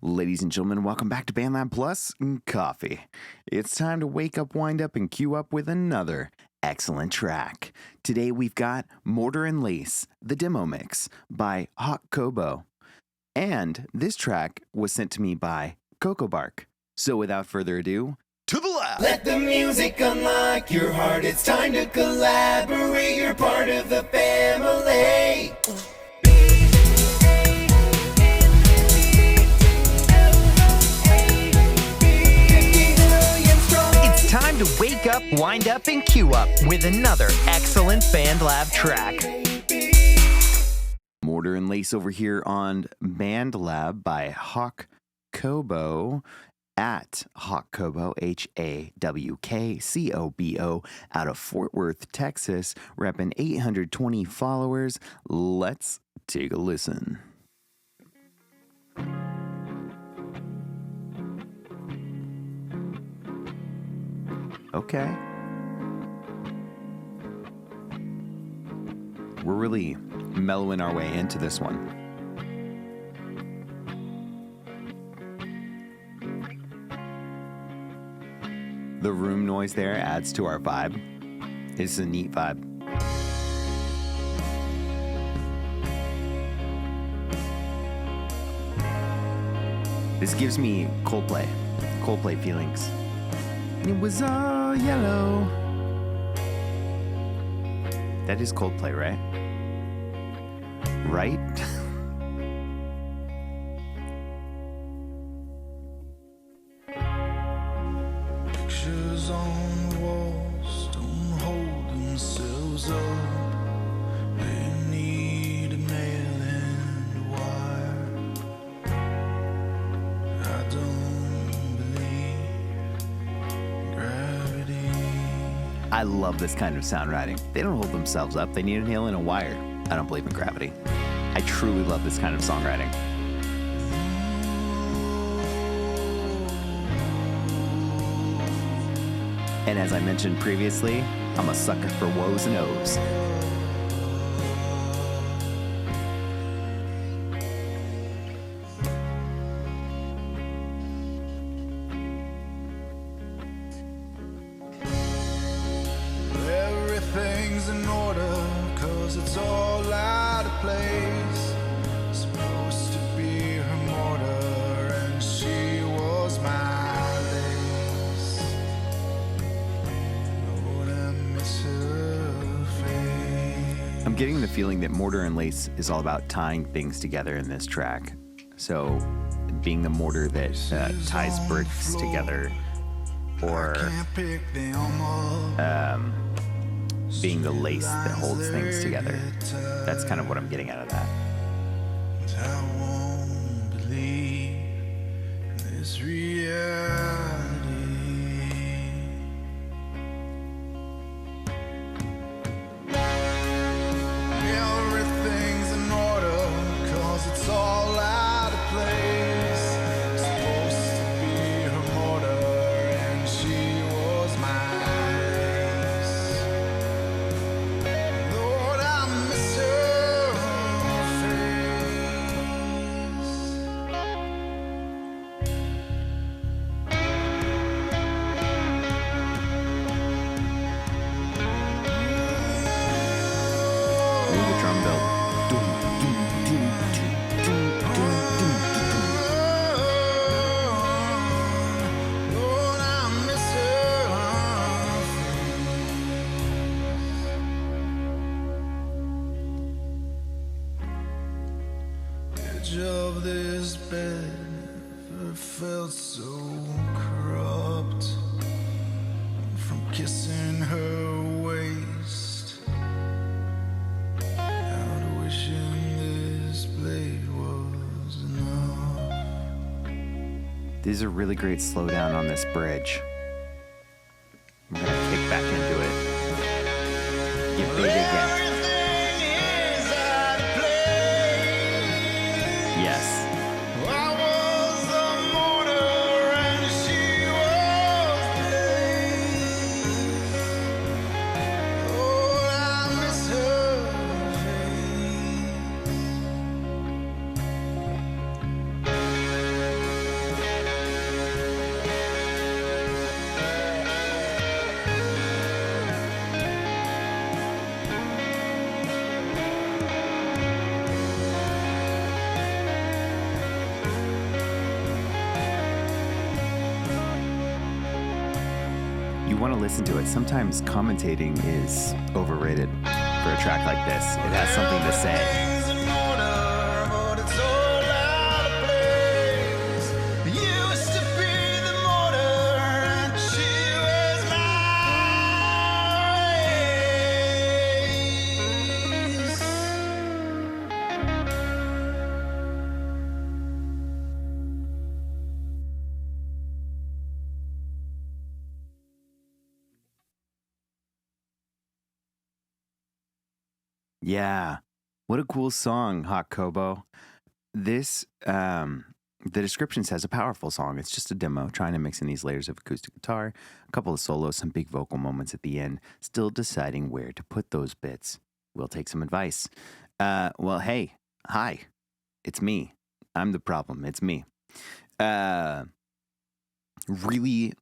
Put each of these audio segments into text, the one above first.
Ladies and gentlemen, welcome back to BandLab Plus Coffee. It's time to wake up, wind up, and queue up with another excellent track. Today we've got Mortar and Lace, the demo mix by Hawk Cobo. And this track was sent to me by Coco Bark. So without further ado, to the lab! Let the music unlock your heart. It's time to collaborate. You're part of the family. Time to wake up, wind up, and queue up with another excellent BandLab track. Mortar and Lace over here on BandLab by Hawk Cobo at Hawk Cobo, HAWKCOBO, out of Fort Worth, Texas, repping 820 followers. Let's take a listen. Okay. We're really mellowing our way into this one. The room noise there adds to our vibe. It's a neat vibe. This gives me Coldplay feelings. It was all yellow. That is Coldplay, right? Right? Pictures on the walls don't hold themselves up. They need a nail and a wire. I don't believe gravity. I love this kind of sound writing. They don't hold themselves up. They need a nail and a wire. I don't believe in gravity. I truly love this kind of songwriting. And as I mentioned previously, I'm a sucker for woes and O's. Everything's in order, 'cause it's all out of place. Supposed to be her mortar, and she was my lace. Lord, I miss her face. I'm getting the feeling that Mortar and Lace is all about tying things together in this track. So, being the mortar that ties bricks together, or Can't pick them up. being the lace that holds things together. That's kind of what I'm getting out of that. I won't believe this reality. Everything's in order, 'cause it's all out of place. Supposed to be her mortar, and she was my lace. Lord, I miss her face. Ooh, the drum build. Lord, I miss her face. Edge of this bed never felt so corrupt. From kissing her waist, out wishing this blade was enough. There's a really great slowdown on this bridge. I'm gonna kick back into it. Get big again. Everything is out of place. Yes. I was the mortar and she was the lace. Oh, I miss her face. want to listen to it. Sometimes commentating is overrated for a track like this. It has something to say. Yeah, what a cool song, Hawk Cobo. This, the description says a powerful song. It's just a demo, trying to mix in these layers of acoustic guitar, a couple of solos, some big vocal moments at the end, still deciding where to put those bits. We'll take some advice. Well, hey, hi, it's me. I'm the problem. It's me. Really,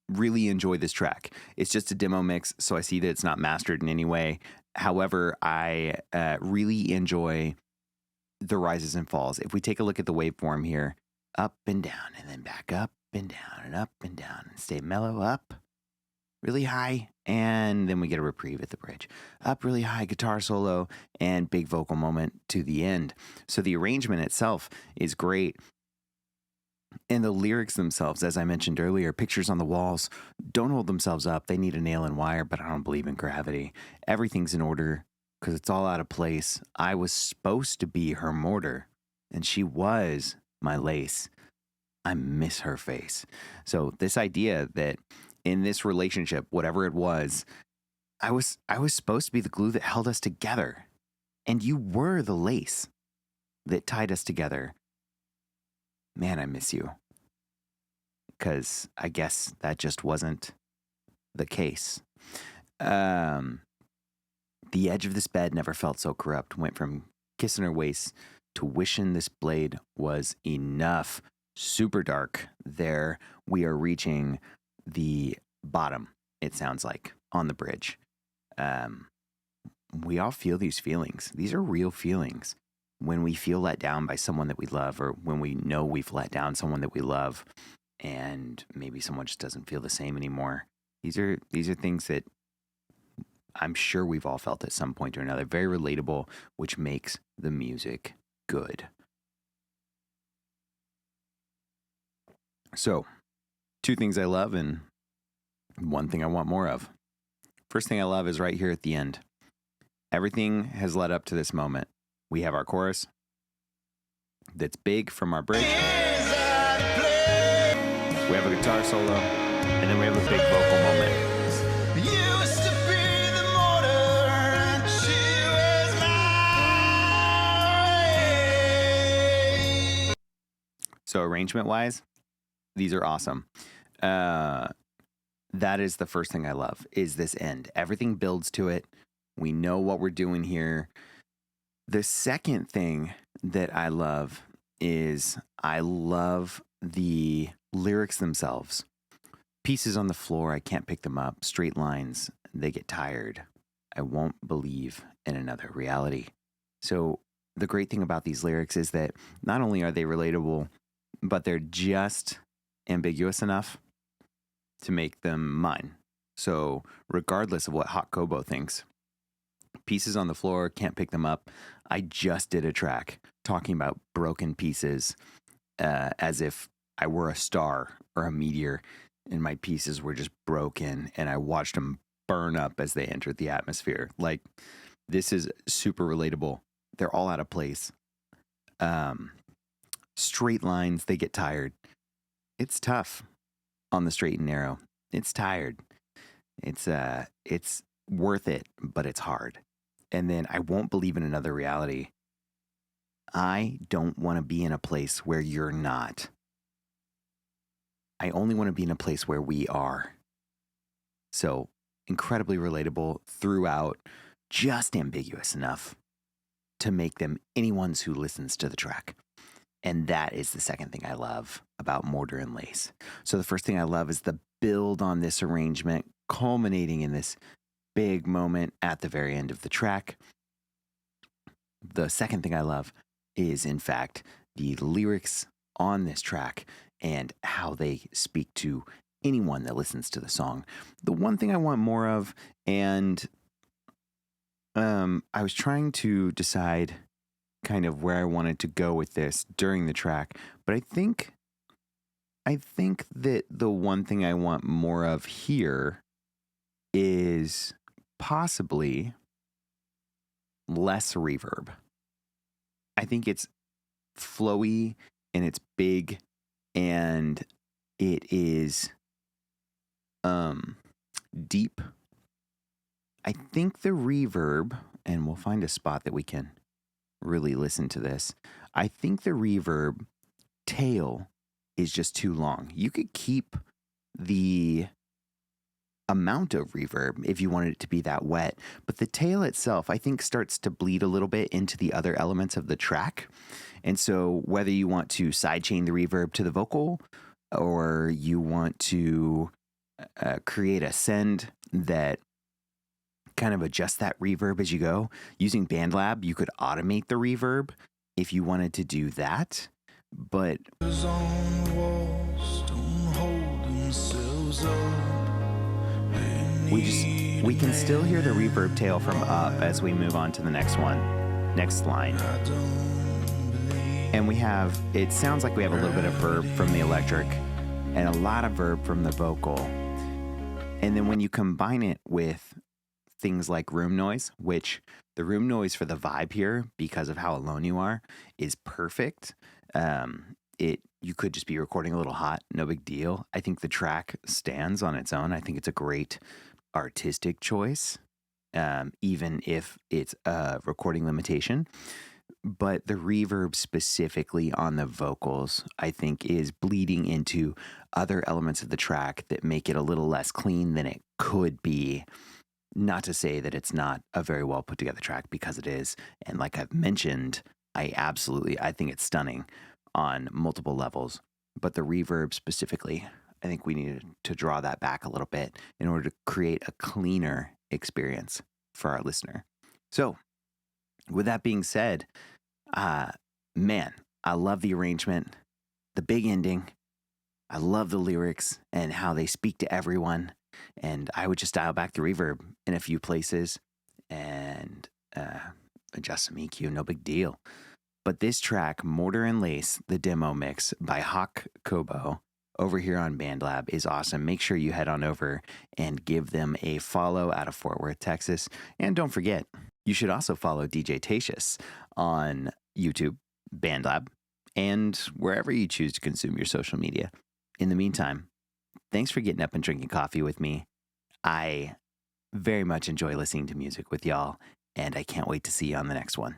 really enjoy this track. It's just a demo mix, so I see that it's not mastered in any way. However, I really enjoy the rises and falls. If we take a look at the waveform here, up and down, and then back up and down, and up and down, and stay mellow, up, really high, and then we get a reprieve at the bridge. Up really high, guitar solo, and big vocal moment to the end. So the arrangement itself is great. And the lyrics themselves, as I mentioned earlier, pictures on the walls don't hold themselves up. They need a nail and wire, but I don't believe in gravity. Everything's in order because it's all out of place. I was supposed to be her mortar, and she was my lace. I miss her face. So this idea that in this relationship, whatever it was, I was supposed to be the glue that held us together, and you were the lace that tied us together. Man, I miss you. Because I guess that just wasn't the case. The edge of this bed never felt so corrupt. Went from kissing her waist to wishing this blade was enough. Super dark. There we are reaching the bottom, it sounds like, on the bridge. We all feel these feelings. These are real feelings. When we feel let down by someone that we love, or when we know we've let down someone that we love, and maybe someone just doesn't feel the same anymore. These are things that I'm sure we've all felt at some point or another. Very relatable, which makes the music good. So, two things I love and one thing I want more of. First thing I love is right here at the end. Everything has led up to this moment. We have our chorus that's big from our bridge. We have a guitar solo, and then we have a big vocal moment. So arrangement-wise, these are awesome. That is the first thing I love, is this end. Everything builds to it. We know what we're doing here. The second thing that I love is I love the lyrics themselves. Pieces on the floor, I can't pick them up. Straight lines, they get tired. I won't believe in another reality. So the great thing about these lyrics is that not only are they relatable, but they're just ambiguous enough to make them mine. So regardless of what Hawk Cobo thinks, pieces on the floor, can't pick them up. I just did a track talking about broken pieces as if I were a star or a meteor and my pieces were just broken and I watched them burn up as they entered the atmosphere. Like, this is super relatable. They're all out of place. Straight lines, they get tired. It's tough on the straight and narrow. It's tired. It's worth it, but it's hard. And then I won't believe in another reality. I don't want to be in a place where you're not. I only want to be in a place where we are. So incredibly relatable throughout, just ambiguous enough to make them anyone's who listens to the track. And that is the second thing I love about Mortar and Lace. So the first thing I love is the build on this arrangement, culminating in this big moment at the very end of the track. The second thing I love is, in fact, the lyrics on this track and how they speak to anyone that listens to the song. The one thing I want more of, and I was trying to decide kind of where I wanted to go with this during the track, but I think that the one thing I want more of here is possibly less reverb. I think it's flowy and it's big and it is deep. I think the reverb, and we'll find a spot that we can really listen to this. I think the reverb tail is just too long. You could keep the amount of reverb if you wanted it to be that wet, but the tail itself, I think, starts to bleed a little bit into the other elements of the track. And so whether you want to sidechain the reverb to the vocal or you want to create a send that kind of adjust that reverb as you go, using BANDLAB, you could automate the reverb if you wanted to do that. But we can still hear the reverb tail from up as we move on to the next line. And it sounds like we have a little bit of verb from the electric and a lot of verb from the vocal. And then when you combine it with things like room noise, which the room noise for the vibe here, because of how alone you are, is perfect. You could just be recording a little hot, no big deal. I think the track stands on its own. I think it's a great artistic choice, even if it's a recording limitation. But the reverb specifically on the vocals, I think, is bleeding into other elements of the track that make it a little less clean than it could be. Not to say that it's not a very well put together track, because it is. And like I've mentioned, I think it's stunning on multiple levels. But the reverb specifically, I think we needed to draw that back a little bit in order to create a cleaner experience for our listener. So with that being said, man, I love the arrangement, the big ending. I love the lyrics and how they speak to everyone. And I would just dial back the reverb in a few places and adjust some EQ, no big deal. But this track, Mortar and Lace, the demo mix by Hawk Cobo over here on BANDLAB, is awesome. Make sure you head on over and give them a follow out of Fort Worth, Texas. And don't forget, you should also follow DJTatious on YouTube, BANDLAB, and wherever you choose to consume your social media. In the meantime, thanks for getting up and drinking coffee with me. I very much enjoy listening to music with y'all, and I can't wait to see you on the next one.